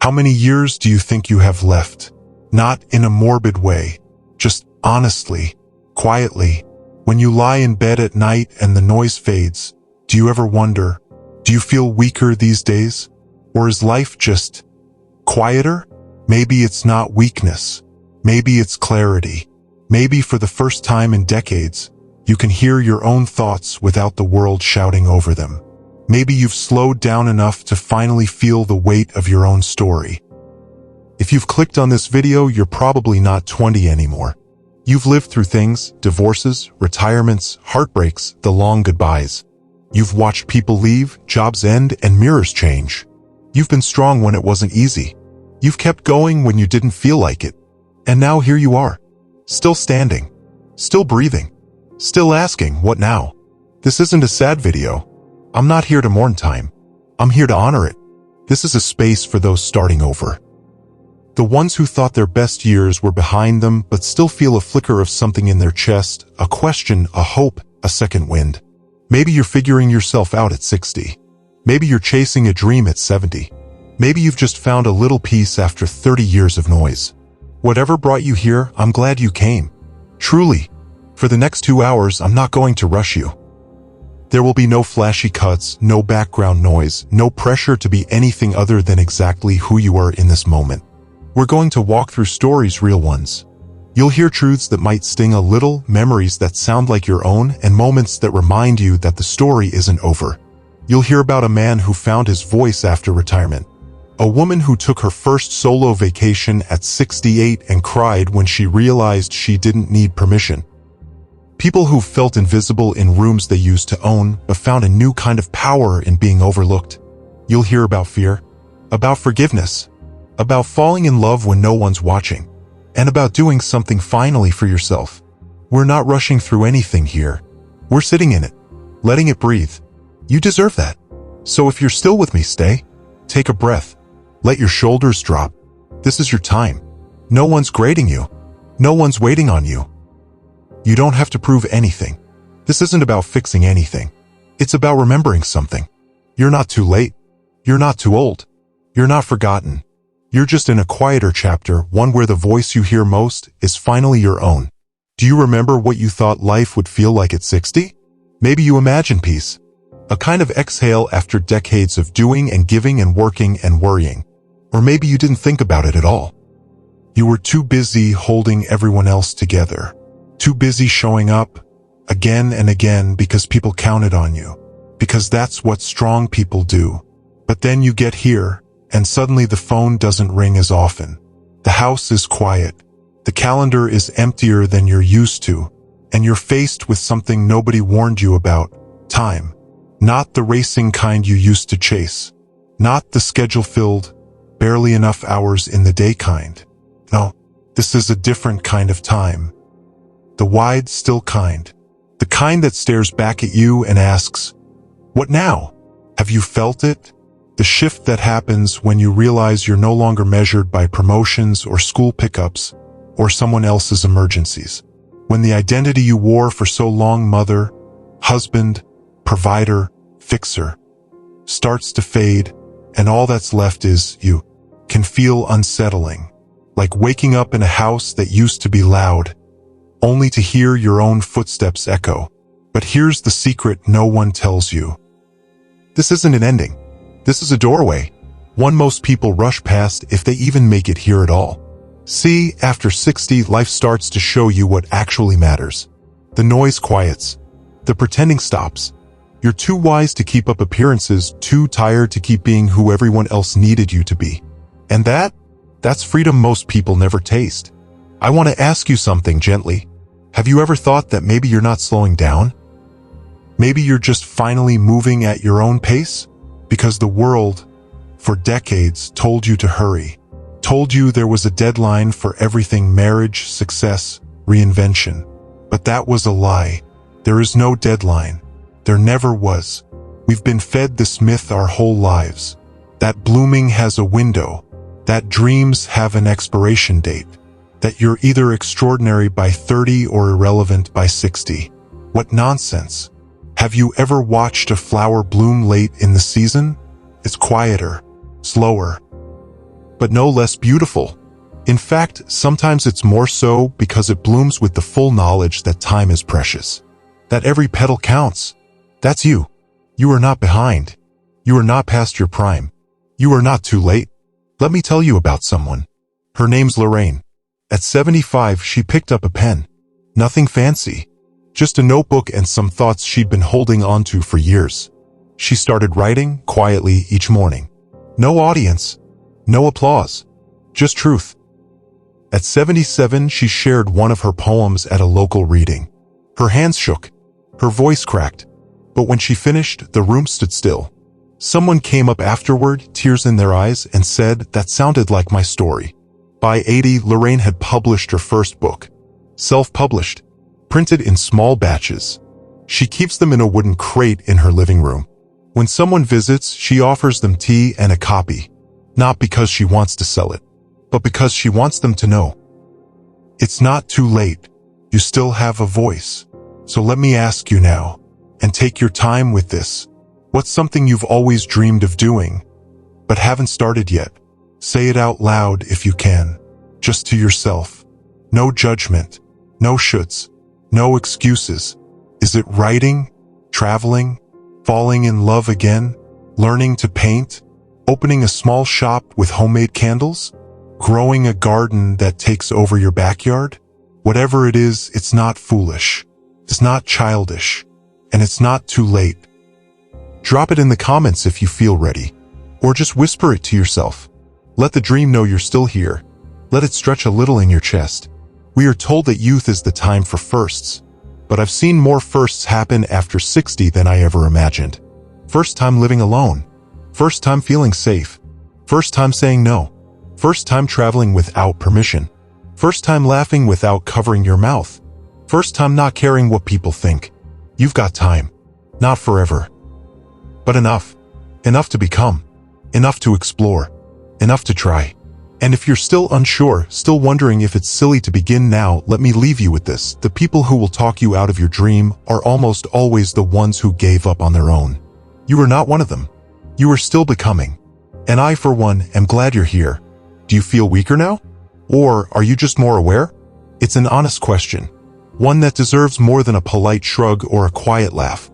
How many years do you think you have left? Not in a morbid way, just honestly, quietly. When you lie in bed at night and the noise fades, do you ever wonder, do you feel weaker these days? Or is life just quieter? Maybe it's not weakness. Maybe it's clarity. Maybe for the first time in decades, you can hear your own thoughts without the world shouting over them. Maybe you've slowed down enough to finally feel the weight of your own story. If you've clicked on this video, you're probably not 20 anymore. You've lived through things, divorces, retirements, heartbreaks, the long goodbyes. You've watched people leave, jobs end, and mirrors change. You've been strong when it wasn't easy. You've kept going when you didn't feel like it. And now here you are, still standing, still breathing, still asking, what now? This isn't a sad video. I'm not here to mourn time. I'm here to honor it. This is a space for those starting over. The ones who thought their best years were behind them but still feel a flicker of something in their chest, a question, a hope, a second wind. Maybe you're figuring yourself out at 60. Maybe you're chasing a dream at 70. Maybe you've just found a little peace after 30 years of noise. Whatever brought you here, I'm glad you came. Truly, for the next 2 hours, I'm not going to rush you. There will be no flashy cuts, no background noise, no pressure to be anything other than exactly who you are in this moment. We're going to walk through stories, real ones. You'll hear truths that might sting a little, memories that sound like your own, and moments that remind you that the story isn't over. You'll hear about a man who found his voice after retirement. A woman who took her first solo vacation at 68 and cried when she realized she didn't need permission. People who felt invisible in rooms they used to own, but found a new kind of power in being overlooked. You'll hear about fear, about forgiveness, about falling in love when no one's watching, and about doing something finally for yourself. We're not rushing through anything here. We're sitting in it, letting it breathe. You deserve that. So if you're still with me, stay. Take a breath. Let your shoulders drop. This is your time. No one's grading you. No one's waiting on you. You don't have to prove anything. This isn't about fixing anything. It's about remembering something. You're not too late. You're not too old. You're not forgotten. You're just in a quieter chapter, one where the voice you hear most is finally your own. Do you remember what you thought life would feel like at 60? Maybe you imagine peace. A kind of exhale after decades of doing and giving and working and worrying. Or maybe you didn't think about it at all. You were too busy holding everyone else together. Too busy showing up again and again because people counted on you. Because that's what strong people do. But then you get here, and suddenly the phone doesn't ring as often. The house is quiet. The calendar is emptier than you're used to. And you're faced with something nobody warned you about. Time. Not the racing kind you used to chase. Not the schedule-filled, barely enough hours in the day kind. No, this is a different kind of time. The wide, still kind. The kind that stares back at you and asks, "What now?" Have you felt it? The shift that happens when you realize you're no longer measured by promotions or school pickups or someone else's emergencies. When the identity you wore for so long, mother, husband, provider, fixer, starts to fade, and all that's left is you, can feel unsettling. Like waking up in a house that used to be loud, only to hear your own footsteps echo. But here's the secret no one tells you. This isn't an ending. This is a doorway, one most people rush past if they even make it here at all. See, after 60, life starts to show you what actually matters. The noise quiets. The pretending stops. You're too wise to keep up appearances, too tired to keep being who everyone else needed you to be. And that's freedom most people never taste. I want to ask you something gently. Have you ever thought that maybe you're not slowing down? Maybe you're just finally moving at your own pace? Because the world, for decades, told you to hurry. Told you there was a deadline for everything: marriage, success, reinvention. But that was a lie. There is no deadline. There never was. We've been fed this myth our whole lives. That blooming has a window. That dreams have an expiration date. That you're either extraordinary by 30 or irrelevant by 60. What nonsense. Have you ever watched a flower bloom late in the season? It's quieter, slower. but no less beautiful. In fact, sometimes it's more so because it blooms with the full knowledge that time is precious. That every petal counts. That's you. You are not behind. You are not past your prime. You are not too late. Let me tell you about someone. Her name's Lorraine. At 75, she picked up a pen. Nothing fancy. Just a notebook and some thoughts she'd been holding on to for years. She started writing quietly each morning. No audience. No applause. Just truth. At 77, she shared one of her poems at a local reading. Her hands shook. Her voice cracked. But when she finished, the room stood still. Someone came up afterward, tears in their eyes, and said, "That sounded like my story." By 80, Lorraine had published her first book. Self-published. Printed in small batches. She keeps them in a wooden crate in her living room. When someone visits, she offers them tea and a copy. Not because she wants to sell it, but because she wants them to know. It's not too late. You still have a voice. So let me ask you now, and take your time with this. What's something you've always dreamed of doing, but haven't started yet? Say it out loud if you can, just to yourself. No judgment, no shoulds, no excuses. Is it writing, traveling, falling in love again, learning to paint, opening a small shop with homemade candles, growing a garden that takes over your backyard? Whatever it is, it's not foolish, it's not childish, and it's not too late. Drop it in the comments if you feel ready, or just whisper it to yourself. Let the dream know you're still here. Let it stretch a little in your chest. We are told that youth is the time for firsts, but I've seen more firsts happen after 60 than I ever imagined. First time living alone. First time feeling safe. First time saying no. First time traveling without permission. First time laughing without covering your mouth. First time not caring what people think. You've got time. Not forever. But enough. Enough to become. Enough to explore. Enough to try. And if you're still unsure, still wondering if it's silly to begin now, let me leave you with this. The people who will talk you out of your dream are almost always the ones who gave up on their own. You are not one of them. You are still becoming. And I, for one, am glad you're here. Do you feel weaker now? Or are you just more aware? It's an honest question. One that deserves more than a polite shrug or a quiet laugh.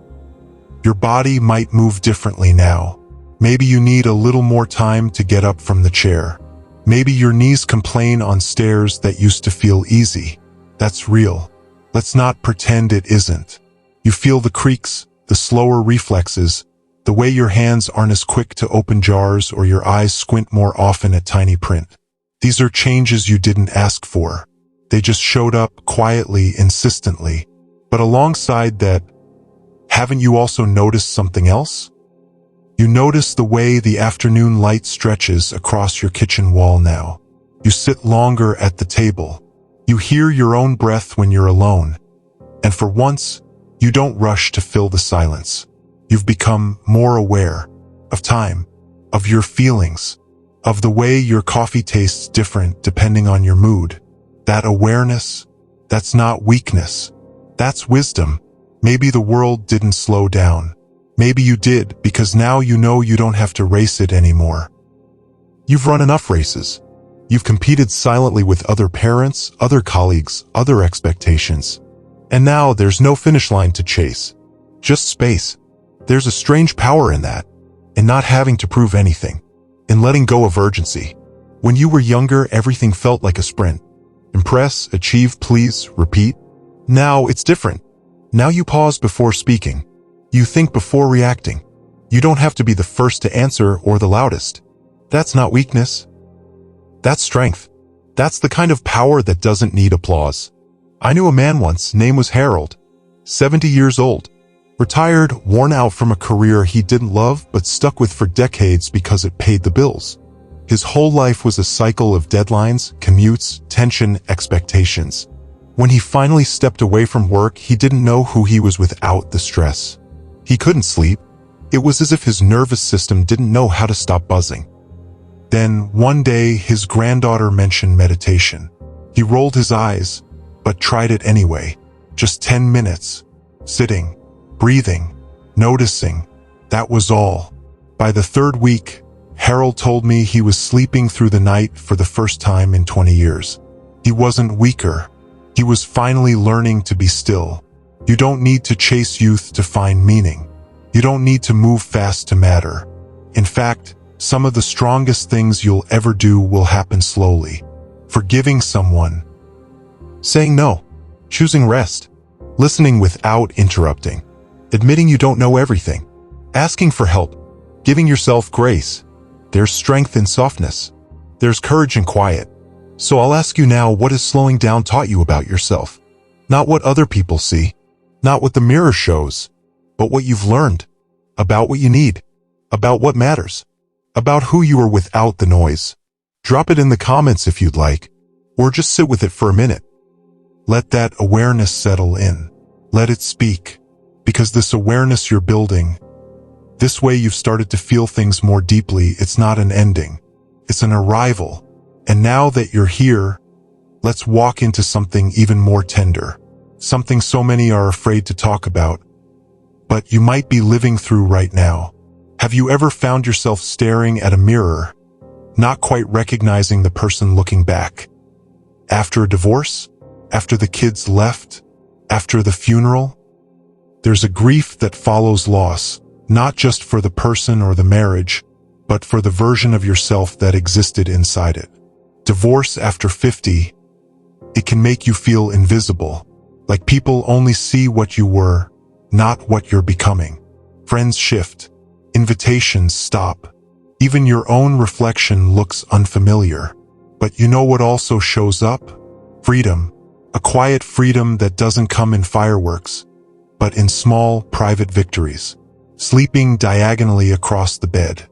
Your body might move differently now. Maybe you need a little more time to get up from the chair. Maybe your knees complain on stairs that used to feel easy. That's real. Let's not pretend it isn't. You feel the creaks, the slower reflexes, the way your hands aren't as quick to open jars or your eyes squint more often at tiny print. These are changes you didn't ask for. They just showed up quietly, insistently. But alongside that, haven't you also noticed something else? You notice the way the afternoon light stretches across your kitchen wall now. You sit longer at the table. You hear your own breath when you're alone. And for once, you don't rush to fill the silence. You've become more aware of time, of your feelings, of the way your coffee tastes different depending on your mood. That awareness, that's not weakness. That's wisdom. Maybe the world didn't slow down. Maybe you did, because now you know you don't have to race it anymore. You've run enough races. You've competed silently with other parents, other colleagues, other expectations. And now there's no finish line to chase. Just space. There's a strange power in that. In not having to prove anything. In letting go of urgency. When you were younger, everything felt like a sprint. Impress, achieve, please, repeat. Now it's different. Now you pause before speaking. You think before reacting. You don't have to be the first to answer or the loudest. That's not weakness. That's strength. That's the kind of power that doesn't need applause. I knew a man once, name was Harold. 70 years old. Retired, worn out from a career he didn't love but stuck with for decades because it paid the bills. His whole life was a cycle of deadlines, commutes, tension, expectations. When he finally stepped away from work, he didn't know who he was without the stress. He couldn't sleep. It was as if his nervous system didn't know how to stop buzzing. Then, one day, his granddaughter mentioned meditation. He rolled his eyes, but tried it anyway. Just 10 minutes. Sitting, breathing, noticing. That was all. By the third week, Harold told me he was sleeping through the night for the first time in 20 years. He wasn't weaker. He was finally learning to be still. You don't need to chase youth to find meaning. You don't need to move fast to matter. In fact, some of the strongest things you'll ever do will happen slowly. Forgiving someone, saying no, choosing rest, listening without interrupting, admitting you don't know everything, asking for help, giving yourself grace. There's strength in softness. There's courage in quiet. So I'll ask you now, what has slowing down taught you about yourself? Not what other people see, not what the mirror shows, but what you've learned, about what you need, about what matters, about who you are without the noise. Drop it in the comments if you'd like, or just sit with it for a minute. Let that awareness settle in. Let it speak, because this awareness you're building, this way you've started to feel things more deeply. It's not an ending. It's an arrival. And now that you're here, let's walk into something even more tender. Something so many are afraid to talk about, but you might be living through right now. Have you ever found yourself staring at a mirror, not quite recognizing the person looking back? After a divorce? After the kids left? After the funeral? There's a grief that follows loss, not just for the person or the marriage, but for the version of yourself that existed inside it. Divorce after 50, it can make you feel invisible, like people only see what you were, not what you're becoming. Friends shift, invitations stop, even your own reflection looks unfamiliar. But you know what also shows up? Freedom. A quiet freedom that doesn't come in fireworks, but in small, private victories. Sleeping diagonally across the bed.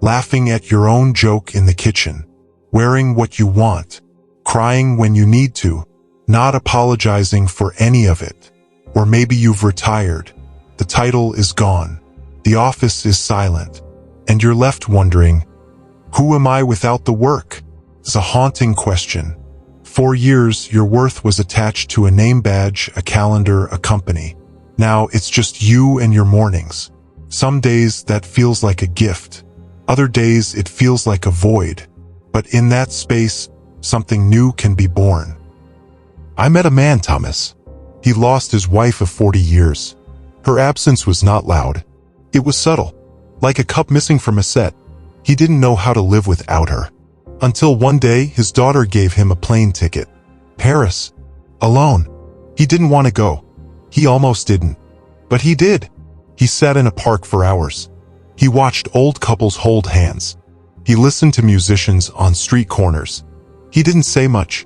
Laughing at your own joke in the kitchen. Wearing what you want. Crying when you need to. Not apologizing for any of it. Or maybe you've retired. The title is gone. The office is silent. And you're left wondering, who am I without the work? It's a haunting question. For years, your worth was attached to a name badge, a calendar, a company. Now it's just you and your mornings. Some days that feels like a gift. Other days it feels like a void. But in that space, something new can be born. I met a man, Thomas. He lost his wife of 40 years. Her absence was not loud. It was subtle, like a cup missing from a set. He didn't know how to live without her. Until one day, his daughter gave him a plane ticket. Paris. Alone. He didn't want to go. He almost didn't. But he did. He sat in a park for hours. He watched old couples hold hands. He listened to musicians on street corners. He didn't say much.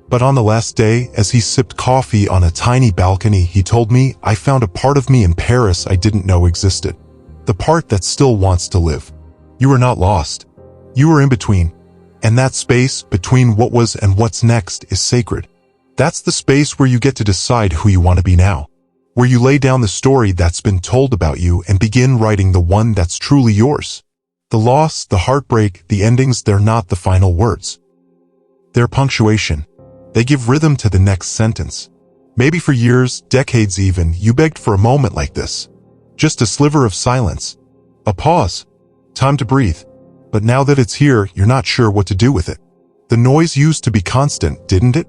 But on the last day, as he sipped coffee on a tiny balcony, he told me, I found a part of me in Paris I didn't know existed. The part that still wants to live. You were not lost. You were in between. And that space between what was and what's next is sacred. That's the space where you get to decide who you want to be now. Where you lay down the story that's been told about you and begin writing the one that's truly yours. The loss, the heartbreak, the endings, they're not the final words. They're punctuation. They give rhythm to the next sentence. Maybe for years, decades even, you begged for a moment like this. Just a sliver of silence. A pause. Time to breathe. But now that it's here, you're not sure what to do with it. The noise used to be constant, didn't it?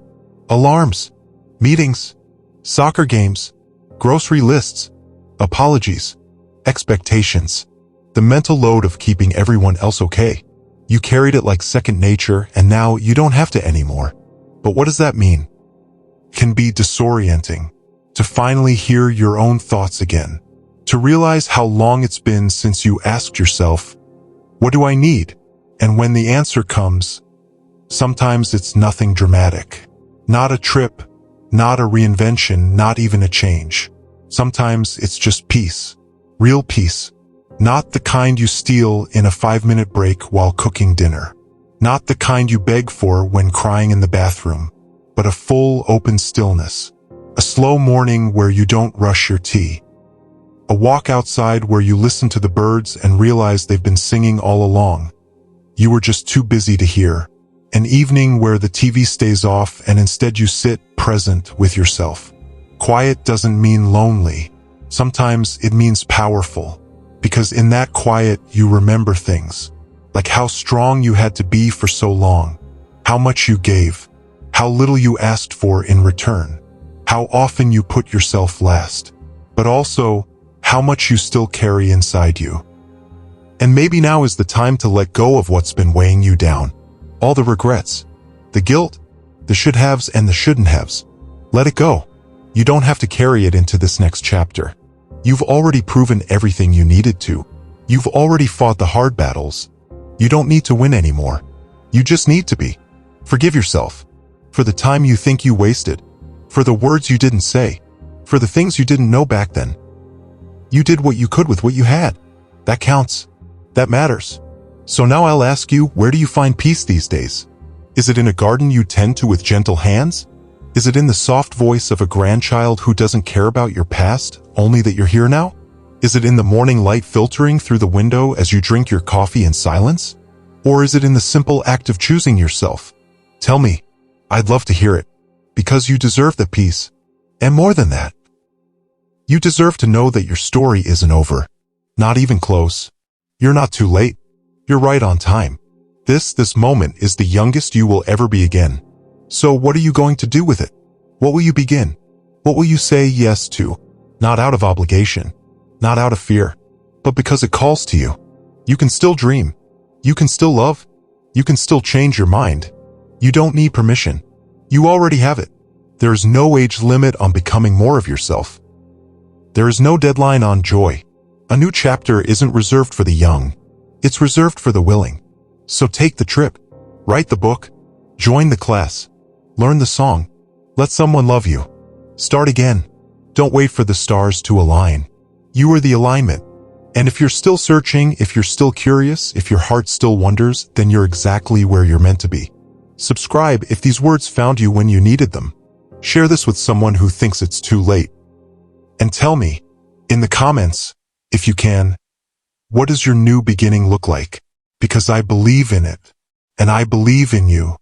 Alarms. Meetings. Soccer games. Grocery lists. Apologies. Expectations. The mental load of keeping everyone else okay. You carried it like second nature, and now you don't have to anymore. But what does that mean? It can be disorienting. To finally hear your own thoughts again. To realize how long it's been since you asked yourself, what do I need? And when the answer comes, sometimes it's nothing dramatic. Not a trip, not a reinvention, not even a change. Sometimes it's just peace. Real peace. Not the kind you steal in a 5-minute break while cooking dinner. Not the kind you beg for when crying in the bathroom, but a full, open stillness. A slow morning where you don't rush your tea. A walk outside where you listen to the birds and realize they've been singing all along. You were just too busy to hear. An evening where the TV stays off and instead you sit present with yourself. Quiet doesn't mean lonely. Sometimes it means powerful. Because in that quiet, you remember things. Like how strong you had to be for so long. How much you gave. How little you asked for in return. How often you put yourself last. But also, how much you still carry inside you. And maybe now is the time to let go of what's been weighing you down. All the regrets. The guilt. The should-haves and the shouldn't-haves. Let it go. You don't have to carry it into this next chapter. You've already proven everything you needed to. You've already fought the hard battles. You don't need to win anymore. You just need to be. Forgive yourself. For the time you think you wasted. For the words you didn't say. For the things you didn't know back then. You did what you could with what you had. That counts. That matters. So now I'll ask you, where do you find peace these days? Is it in a garden you tend to with gentle hands? Is it in the soft voice of a grandchild who doesn't care about your past, only that you're here now? Is it in the morning light filtering through the window as you drink your coffee in silence? Or is it in the simple act of choosing yourself? Tell me. I'd love to hear it. Because you deserve the peace. And more than that. You deserve to know that your story isn't over. Not even close. You're not too late. You're right on time. This moment is the youngest you will ever be again. So what are you going to do with it? What will you begin? What will you say yes to? Not out of obligation. Not out of fear. But because it calls to you. You can still dream. You can still love. You can still change your mind. You don't need permission. You already have it. There is no age limit on becoming more of yourself. There is no deadline on joy. A new chapter isn't reserved for the young. It's reserved for the willing. So take the trip. Write the book. Join the class. Learn the song. Let someone love you. Start again. Don't wait for the stars to align. You are the alignment. And if you're still searching, if you're still curious, if your heart still wonders, then you're exactly where you're meant to be. Subscribe if these words found you when you needed them. Share this with someone who thinks it's too late. And tell me, in the comments, if you can, what does your new beginning look like? Because I believe in it. And I believe in you.